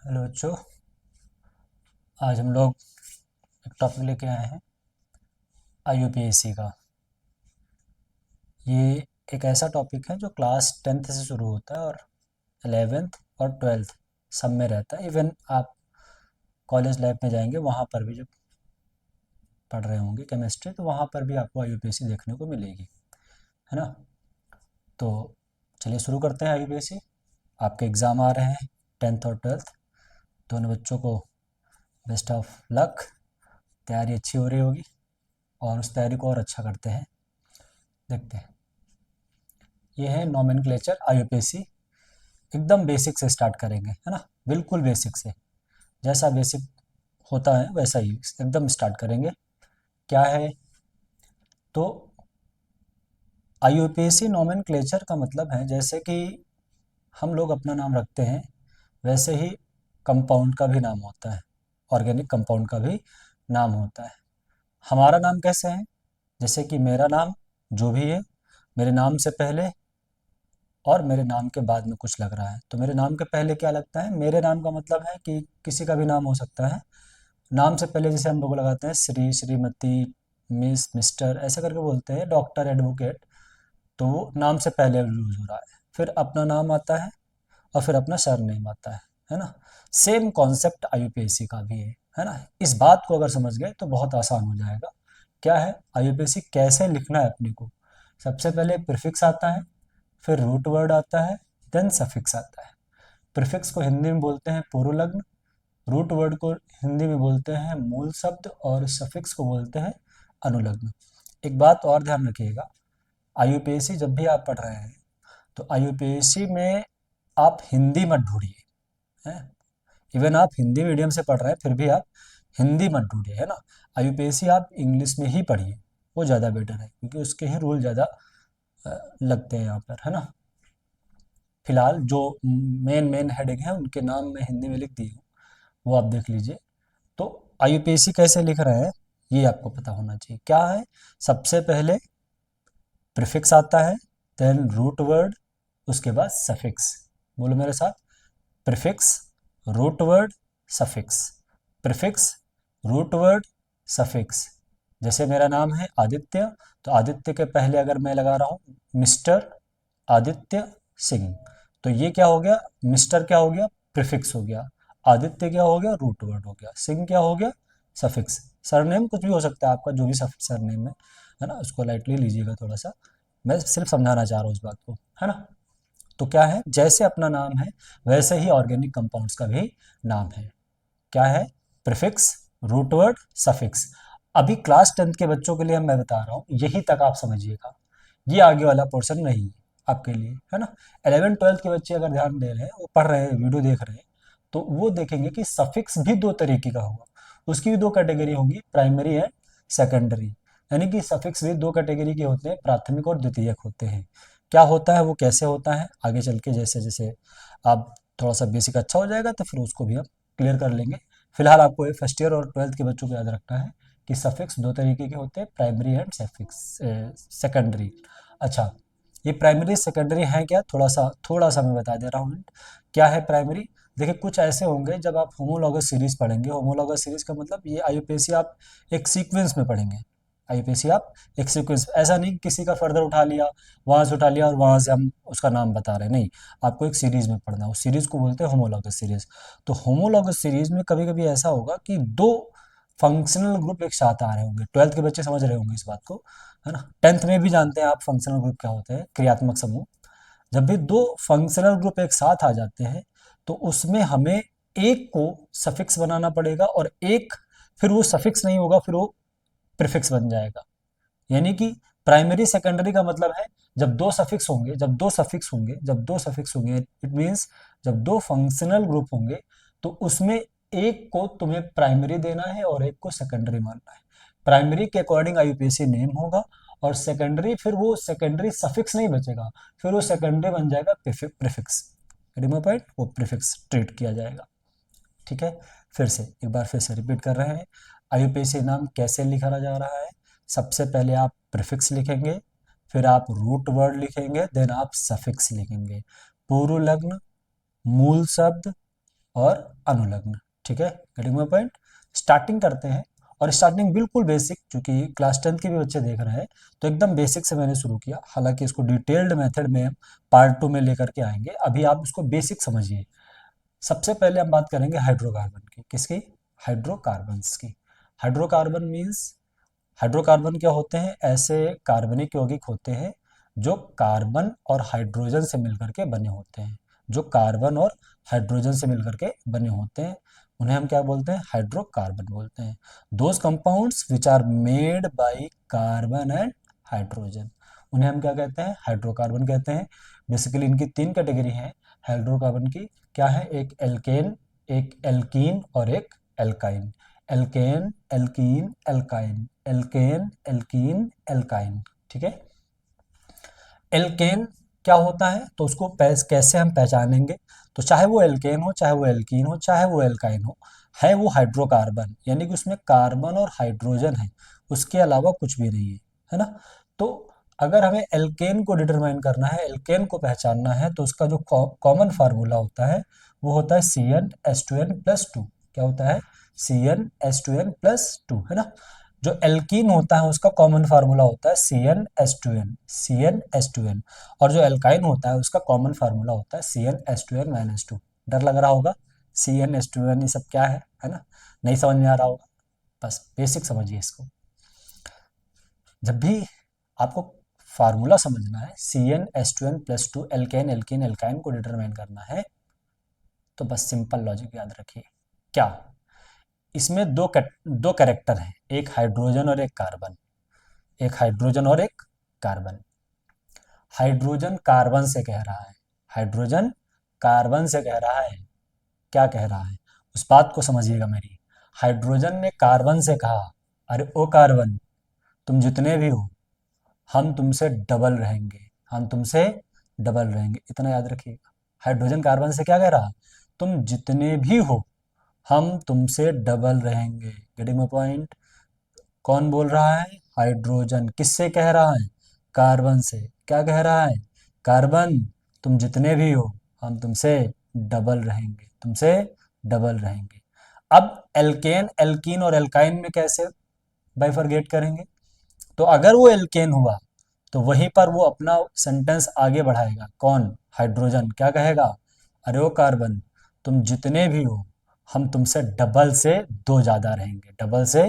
Hello बच्चों। आज हम लोग एक टॉपिक लेके आए हैं IUPAC का। ये एक ऐसा टॉपिक है जो क्लास 10th से शुरू होता है और 11th और 12th सब में रहता है। इवन आप कॉलेज लाइफ में जाएंगे वहाँ पर भी जब पढ़ रहे होंगे केमिस्ट्री, तो वहाँ पर भी आपको IUPAC देखने को मिलेगी, है ना। तो चलिए शुरू करते हैं IUPAC। आपके एग्ज़ाम आ रहे हैं 10th और 12th। दोनों बच्चों को बेस्ट ऑफ लक। तैयारी अच्छी हो रही होगी और उस तैयारी को और अच्छा करते हैं। देखते हैं, ये है नोमेनक्लेचर IUPAC। एकदम बेसिक से स्टार्ट करेंगे, है ना, बिल्कुल बेसिक से। जैसा बेसिक होता है वैसा ही एकदम स्टार्ट करेंगे। क्या है तो IUPAC नोमेनक्लेचर का मतलब है, जैसे कि हम लोग अपना नाम रखते हैं वैसे ही कंपाउंड का भी नाम होता है, ऑर्गेनिक कंपाउंड का भी नाम होता है। हमारा नाम कैसे है, जैसे कि मेरा नाम जो भी है, मेरे नाम से पहले और मेरे नाम के बाद में कुछ लग रहा है, तो मेरे नाम के पहले क्या लगता है। मेरे नाम का मतलब है कि किसी का भी नाम हो सकता है। नाम से पहले जैसे हम लोग लगाते हैं श्री, श्रीमती, मिस, मिस्टर, ऐसा करके बोलते हैं, डॉक्टर, एडवोकेट, तो वो नाम से पहले यूज हो रहा है। फिर अपना नाम आता है और फिर अपना सरनेम आता है ना। सेम कॉन्सेप्ट IUPAC का भी है ना। इस बात को अगर समझ गए तो बहुत आसान हो जाएगा। क्या है IUPAC, कैसे लिखना है अपने को। सबसे पहले प्रीफिक्स आता है, फिर रूट वर्ड आता है, देन सफिक्स आता है। प्रीफिक्स को हिंदी में बोलते हैं पूर्व लग्न, रूट वर्ड को हिंदी में बोलते हैं मूल शब्द, और सफिक्स को बोलते हैं अनुलग्न। एक बात और ध्यान रखिएगा, IUPAC जब भी आप पढ़ रहे हैं तो IUPAC में आप हिंदी मत ढूंढिए, है। इवन आप हिंदी मीडियम से पढ़ रहे हैं फिर भी आप हिंदी मत ढूंढिए, है ना। IUPAC आप इंग्लिश में ही पढ़िए, वो ज़्यादा बेटर है, क्योंकि उसके ही रूल ज़्यादा लगते हैं यहाँ पर, है ना। फिलहाल जो मेन मेन हेडिंग है उनके नाम मैं हिंदी में लिख दी हूँ, वो आप देख लीजिए। तो IUPAC कैसे लिख रहे हैं ये आपको पता होना चाहिए। क्या है, सबसे पहले प्रीफिक्स आता है, देन रूट वर्ड, उसके बाद सफिक्स। बोलो मेरे साथ, prefix, root word, suffix. Prefix, root word, suffix. जैसे मेरा नाम है आदित्य, तो आदित्य के पहले अगर मैं लगा रहा हूँ मिस्टर आदित्य सिंह, तो ये क्या हो गया, मिस्टर क्या हो गया, प्रीफिक्स हो गया। आदित्य क्या हो गया, रूट वर्ड हो गया। सिंह क्या हो गया, सफिक्स। सरनेम कुछ भी हो सकता है आपका, जो भी सरनेम है ना, उसको लाइटली लीजिएगा थोड़ा सा। मैं सिर्फ समझाना चाह रहा हूँ इस बात को, है ना। तो क्या है, जैसे अपना नाम है वैसे ही ऑर्गेनिक कंपाउंड्स का भी नाम है। क्या है, प्रीफिक्स, रूट वर्ड, सफिक्स। अभी क्लास 10th के बच्चों के लिए मैं बता रहा हूँ, यही तक आप समझिएगा, ये आगे वाला पोर्शन नहीं है आपके लिए, है ना। 11th 12th के बच्चे अगर ध्यान दे रहे हैं, वो पढ़ रहे हैं, वीडियो देख रहे हैं, तो वो देखेंगे कि सफिक्स भी दो तरीके का होगा। उसकी भी दो कैटेगरी होंगी, प्राइमरी एंड सेकेंडरी। यानी कि सफिक्स भी दो कैटेगरी के होते हैं, प्राथमिक और द्वितीयक होते हैं। क्या होता है वो, कैसे होता है, आगे चल के जैसे जैसे आप थोड़ा सा बेसिक अच्छा हो जाएगा तो फिर उसको भी हम क्लियर कर लेंगे। फिलहाल आपको ये फर्स्ट ईयर और 12th के बच्चों को याद रखना है कि सफिक्स दो तरीके के होते हैं, प्राइमरी एंड सफिक्स सेकेंडरी। अच्छा, ये प्राइमरी सेकेंडरी है क्या, थोड़ा सा मैं बता दे रहा हूँ। क्या है प्राइमरी, देखिए कुछ ऐसे होंगे, जब आप होमोलॉगस सीरीज पढ़ेंगे, होमोलॉगस सीरीज का मतलब ये IUPAC आप एक सीक्वेंस में पढ़ेंगे। IUPAC आप एक सीक्वेंस, ऐसा नहीं किसी का फर्दर उठा लिया, वहाँ से उठा लिया और वहाँ से हम उसका नाम बता रहे हैं, नहीं। आपको एक सीरीज में पढ़ना है, उस सीरीज को बोलते हैं होमोलॉगस सीरीज। तो होमोलॉगस सीरीज में कभी कभी ऐसा होगा कि दो फंक्शनल ग्रुप एक साथ आ रहे होंगे। 12th के बच्चे समझ रहे होंगे इस बात को, है ना। 10th में भी जानते हैं आप फंक्शनल ग्रुप क्या होते हैं, क्रियात्मक समूह। जब भी दो फंक्शनल ग्रुप एक साथ आ जाते हैं तो उसमें हमें एक को सफिक्स बनाना पड़ेगा, और एक फिर वो सफिक्स नहीं होगा, फिर वो प्रीफिक्स बन जाएगा। यानी कि प्राइमरी सेकेंडरी का मतलब है, जब दो सफिक्स होंगे, इट मीन्स जब दो फंक्शनल ग्रुप होंगे, तो उसमें एक को तुम्हें प्राइमरी देना है और एक को सेकेंडरी मानना है। प्राइमरी के अकॉर्डिंग IUPAC नेम होगा, और सेकेंडरी फिर वो सेकेंडरी सफिक्स नहीं बचेगा, फिर वो सेकेंडरी बन जाएगा प्रीफिक्स। पॉइंट, वो प्रीफिक्स ट्रीट किया जाएगा। ठीक है, फिर से एक बार फिर से रिपीट कर रहे हैं, IUPAC नाम कैसे लिखा जा रहा है। सबसे पहले आप प्रीफिक्स लिखेंगे, फिर आप रूट वर्ड लिखेंगे, देन आप सफिक्स लिखेंगे। पूर्व लग्न, मूल शब्द, और अनुलग्न। ठीक है, गेटिंग माय पॉइंट। स्टार्टिंग करते हैं, और स्टार्टिंग बिल्कुल बेसिक, क्योंकि क्लास 10 के भी बच्चे देख रहे हैं, तो एकदम बेसिक से मैंने शुरू किया। हालांकि इसको डिटेल्ड मेथड में पार्ट 2 में लेकर के आएंगे, अभी आप इसको बेसिक समझिए। सबसे पहले हम बात करेंगे हाइड्रोकार्बन की। किसकी? हाइड्रोकार्बन्स की। हाइड्रोकार्बन मीन्स, हाइड्रोकार्बन क्या होते हैं? ऐसे कार्बनिक यौगिक होते हैं जो कार्बन और हाइड्रोजन से मिलकर के बने होते हैं। जो कार्बन और हाइड्रोजन से मिलकर के बने होते हैं, उन्हें हम क्या बोलते हैं? हाइड्रोकार्बन बोलते हैं। Those compounds which are made by carbon and hydrogen, उन्हें हम क्या कहते हैं? हाइड्रोकार्बन कहते हैं। बेसिकली इनकी 3 कैटेगरी हैं हाइड्रोकार्बन की। क्या है? एक एल्केन, एक एल्कीन और एक alkyne. Alkane, alkene, alkyne, alkane, alkene, alkyne. ठीक है। एल्केन क्या होता है, तो उसको कैसे हम पहचानेंगे? तो चाहे वो एल्केन हो, चाहे वो एल्कीन हो, चाहे वो एल्काइन हो, है वो हाइड्रोकार्बन, यानी कि उसमें कार्बन और हाइड्रोजन है, उसके अलावा कुछ भी नहीं है ना? तो अगर हमें एल्केन को डिटरमाइन करना है, एल्केन को पहचानना है, तो उसका जो कॉमन फार्मूला होता है वो होता है CnH2n+2। क्या होता है? CnH2n+2, है ना? जो एल्कीन होता है उसका कॉमन फार्मूला होता है CnH2n। और जो एल्काइन होता है उसका कॉमन फार्मूला होता है CnH2n-2। डर लग रहा होगा, CnH2n ये सब क्या है ना? नहीं समझ में आ रहा होगा, बस बेसिक समझिए इसको। जब भी आपको फार्मूला समझना है, CnH2n+2, एल्केन, एल्कीन, एल्काइन को डिटरमाइन करना है, तो बस सिंपल लॉजिक याद रखिए। क्या? इसमें दो कैरेक्टर हैं, एक हाइड्रोजन और एक कार्बन। एक हाइड्रोजन और एक कार्बन। हाइड्रोजन कार्बन से कह रहा है, हाइड्रोजन कार्बन से कह रहा है। क्या कह रहा है? उस बात को समझिएगा मेरी। हाइड्रोजन ने कार्बन से कहा, अरे ओ कार्बन, तुम जितने भी हो, हम तुमसे डबल रहेंगे, हम तुमसे डबल रहेंगे। इतना याद रखिएगा। हाइड्रोजन कार्बन से क्या कह रहा? तुम जितने भी हो, हम तुमसे डबल रहेंगे। Getting my point? कौन बोल रहा है? हाइड्रोजन। किससे कह रहा है? कार्बन से। क्या कह रहा है? कार्बन, तुम जितने भी हो, हम तुमसे डबल रहेंगे, तुमसे डबल रहेंगे। अब एल्केन, एल्कीन और एल्काइन में कैसे बाइफरगेट करेंगे? तो अगर वो एल्केन हुआ तो वहीं पर वो अपना सेंटेंस आगे बढ़ाएगा। कौन? हाइड्रोजन। क्या कहेगा? अरे ओ कार्बन, तुम जितने भी हो, हम तुमसे डबल से दो ज्यादा रहेंगे, डबल से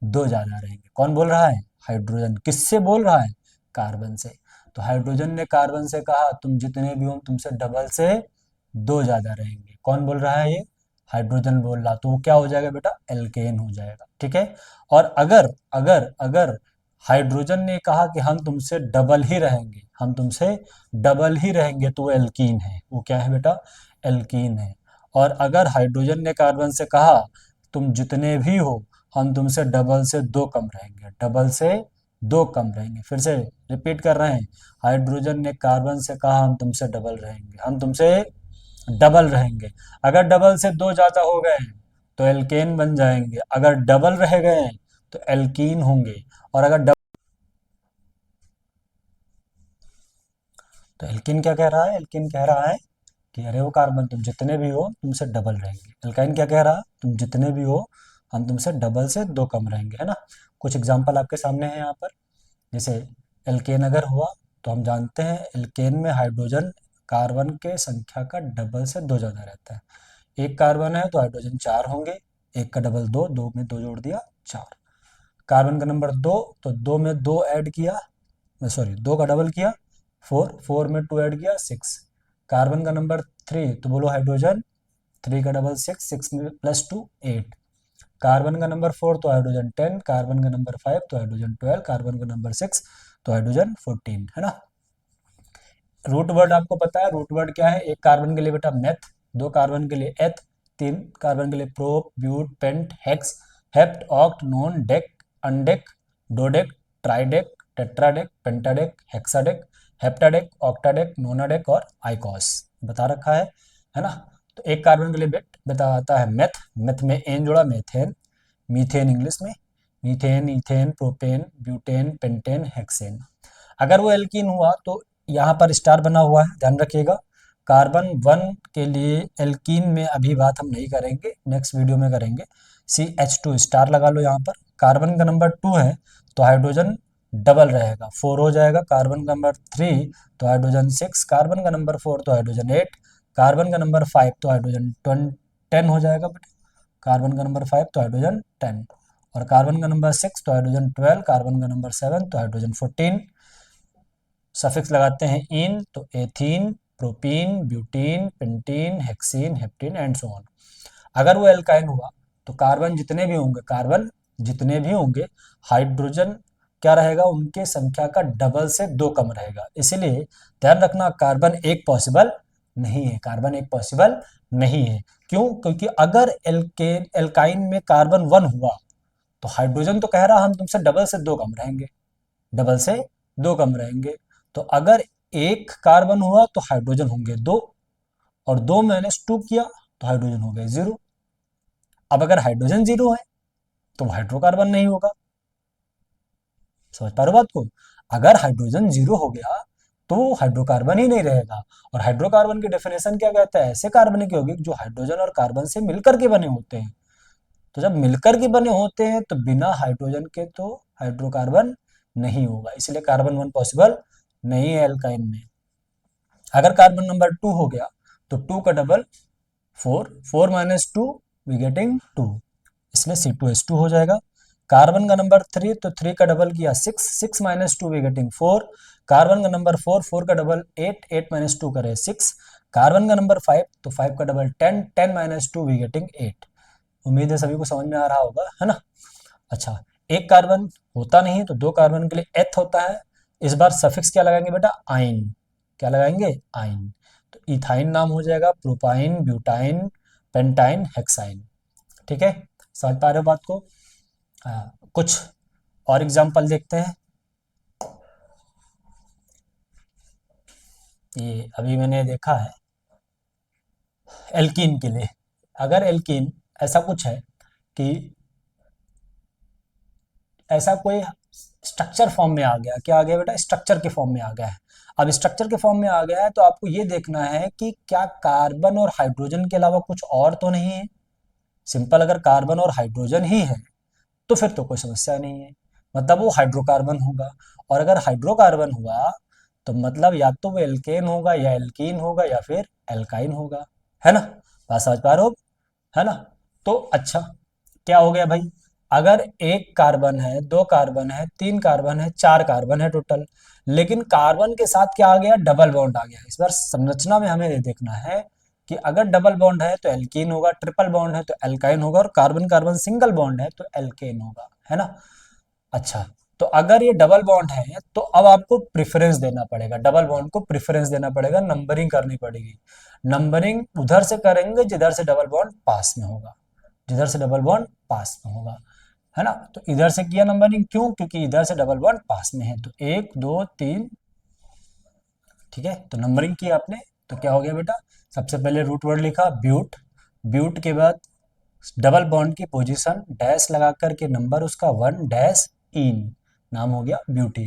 दो ज्यादा रहेंगे। कौन बोल रहा है? हाइड्रोजन। किससे बोल रहा है? कार्बन से। तो हाइड्रोजन ने कार्बन से कहा, तुम जितने भी हो, हम तुमसे डबल से दो ज्यादा रहेंगे। कौन बोल रहा है ये? हाइड्रोजन बोल रहा। तो वो क्या हो जाएगा बेटा? एल्केन हो जाएगा। ठीक है। और अगर अगर अगर हाइड्रोजन ने कहा कि हम तुमसे डबल ही रहेंगे, हम तुमसे डबल ही रहेंगे, तो वो एल्कीन है। वो क्या है बेटा? एल्कीन है। और अगर हाइड्रोजन ने कार्बन से कहा, तुम जितने भी हो, हम तुमसे डबल से दो कम रहेंगे, डबल से दो कम रहेंगे। फिर से रिपीट कर रहे हैं। हाइड्रोजन ने कार्बन से कहा, हम तुमसे डबल रहेंगे, हम तुमसे डबल रहेंगे। अगर डबल से दो ज्यादा हो गए तो एल्केन बन जाएंगे, अगर डबल रह गए तो एल्कीन होंगे। और अगर तो एल्किन क्या कह रहा है? एल्किन कह रहा है कि अरे वो कार्बन, तुम जितने भी हो, तुमसे डबल रहेंगे। एल्काइन क्या कह रहा? तुम जितने भी हो, हम तुमसे डबल से दो कम रहेंगे, है ना? कुछ एग्जांपल आपके सामने है यहाँ पर। जैसे एल्केन अगर हुआ, तो हम जानते हैं एल्केन में हाइड्रोजन कार्बन के संख्या का डबल से दो ज़्यादा रहता है। एक कार्बन है तो हाइड्रोजन चार होंगे, एक का डबल दो, दो में दो जोड़ दिया, चार। कार्बन का नंबर दो, तो दो में दो ऐड किया, सॉरी दो का डबल किया, फोर, फोर में टू ऐड किया, सिक्स। कार्बन का नंबर थ्री, तो बोलो हाइड्रोजन, थ्री का डबल सिक्स, सिक्स में प्लस टू एट। कार्बन का नंबर फोर तो हाइड्रोजन टेन, कार्बन का नंबर फाइव तो हाइड्रोजन ट्वेल्व, कार्बन का नंबर सिक्स तो हाइड्रोजन फोर्टीन, है ना? रूट वर्ड आपको पता है, रूट वर्ड क्या है? एक कार्बन के लिए बेटा मेथ, दो कार्बन के लिए एथ, तीन कार्बन के लिए prop, but, pent, hex, hept, oct, non, dec, undec, dodec, tridec, tetradec, pentadec, hexadec, heptadec, octadec, nonadec और आइकॉस बता रखा है ना? तो एक कार्बन के लिए बेट बताता है मेथ, मेथ में एन जोड़ा, मेथेन, मीथेन इंग्लिश में, methane, ethane, propane, butane, pentane, hexane. अगर वो एल्कीन हुआ तो यहाँ पर स्टार बना हुआ है, ध्यान रखिएगा। कार्बन 1 के लिए एल्कीन में अभी बात हम नहीं करेंगे, नेक्स्ट वीडियो में करेंगे। CH2 स्टार लगा लो यहाँ पर। कार्बन का नंबर 2 है तो हाइड्रोजन डबल रहेगा, 4 हो जाएगा। कार्बन का नंबर 3 तो हाइड्रोजन 6, कार्बन का नंबर 4 तो हाइड्रोजन 8, कार्बन का नंबर 5 तो हाइड्रोजन 10 हो जाएगा बेटा। कार्बन का नंबर 5 तो हाइड्रोजन 10, और कार्बन का नंबर 6 तो हाइड्रोजन 12, कार्बन का नंबर 7 तो हाइड्रोजन 14। सफिक्स लगाते हैं इन तो ethene, propene, butene, pentene, hexene, heptene and so on. अगर वो एल्काइन हुआ तो कार्बन जितने भी होंगे, कार्बन जितने भी होंगे, हाइड्रोजन क्या रहेगा, उनके संख्या का डबल से 2 कम रहेगा। इसीलिए ध्यान रखना, कार्बन एक पॉसिबल नहीं है, कार्बन एक पॉसिबल नहीं है। क्यों? क्योंकि अगर एल्काइन में कार्बन 1 हुआ तो हाइड्रोजन तो कह रहा हम तुमसे डबल से 2 कम रहेंगे, डबल से 2 कम रहेंगे। तो अगर एक कार्बन हुआ तो हाइड्रोजन होंगे 2, और 2 माइनस 2 किया तो हाइड्रोजन हो गए 0। अब अगर हाइड्रोजन 0 है तो हाइड्रोकार्बन नहीं होगा। समझ पा रहे हो बात को? अगर हाइड्रोजन 0 हो गया तो हाइड्रोकार्बन ही नहीं रहेगा। और हाइड्रोकार्बन की डेफिनेशन क्या कहता है? ऐसे कार्बनिक यौगिक जो हाइड्रोजन और कार्बन से मिलकर के बने होते हैं। तो जब मिलकर के बने होते हैं तो बिना हाइड्रोजन के तो हाइड्रोकार्बन नहीं होगा, इसलिए कार्बन 1 पॉसिबल नहीं है एल्काइन में। अगर कार्बन नंबर 2 हो गया तो 2 का डबल 4, 4 माइनस 2 वी गेटिंग 2, इसलिए C2H2 हो जाएगा। कार्बन का नंबर 3 तो 3 का डबल किया 6, 6 माइनस 2 वी गेटिंग 4। कार्बन का नंबर 4, 4 का डबल 8, 8 माइनस 2 करे 6। कार्बन का नंबर 5 तो 5 का डबल 10, 10 माइनस 2 वी गेटिंग 8। उम्मीद है सभी को समझ में आ रहा होगा, है ना? अच्छा, एक कार्बन होता नहीं तो 2 कार्बन के लिए एथ होता है। इस बार सफिक्स क्या लगाएंगे बेटा? आइन। क्या लगाएंगे? आइन। तो इथाइन नाम हो जाएगा, प्रोपाइन, ब्यूटाइन, पेंटाइन, हेक्साइन। ठीक है, समझ पा रहे हो बात को? कुछ और एग्जांपल देखते हैं। ये अभी मैंने देखा है एल्कीन के लिए। अगर एल्कीन ऐसा कुछ है कि ऐसा कोई स्ट्रक्चर फॉर्म में आ गया, क्या आ गया बेटा? स्ट्रक्चर के फॉर्म में आ गया है। अब स्ट्रक्चर के फॉर्म में आ गया है तो आपको ये देखना है कि क्या कार्बन और हाइड्रोजन के अलावा कुछ और तो नहीं है। सिंपल, अगर कार्बन और हाइड्रोजन ही है तो फिर तो कोई समस्या नहीं है, मतलब वो हाइड्रोकार्बन होगा। और अगर हाइड्रोकार्बन हुआ तो मतलब या तो वो एल्केन होगा या एल्कीन होगा या फिर एल्काइन होगा, है ना? बात समझ पा रहे हो, है ना? तो अच्छा, क्या हो गया भाई? अगर एक कार्बन है, 2 कार्बन है, 3 कार्बन है, 4 कार्बन है टोटल, लेकिन कार्बन के साथ क्या आ गया? डबल बॉन्ड आ गया। इस बार संरचना में हमें ये देखना है कि अगर डबल बॉन्ड है तो एल्कीन होगा, ट्रिपल बॉन्ड है तो एल्काइन होगा, और कार्बन कार्बन सिंगल बॉन्ड है तो एल्केन होगा, है ना? अच्छा, तो अगर ये डबल बॉन्ड है तो अब आपको प्रेफरेंस देना पड़ेगा, डबल बॉन्ड को प्रेफरेंस देना पड़ेगा, नंबरिंग करनी पड़ेगी। नंबरिंग उधर से करेंगे जिधर से डबल बॉन्ड पास में होगा, जिधर से डबल बॉन्ड पास में होगा, है ना? तो इधर से किया नंबरिंग, क्यों? क्योंकि इधर से डबल बॉन्ड पास में है, तो 1 2 3। ठीक है, तो नंबरिंग की आपने, तो क्या हो गया बेटा? सबसे पहले रूट वर्ड लिखा ब्यूट, ब्यूट के बाद डबल बॉन्ड की पोजीशन डैश लगा करके नंबर उसका 1 डैश इन, नाम हो गया ब्यूटी।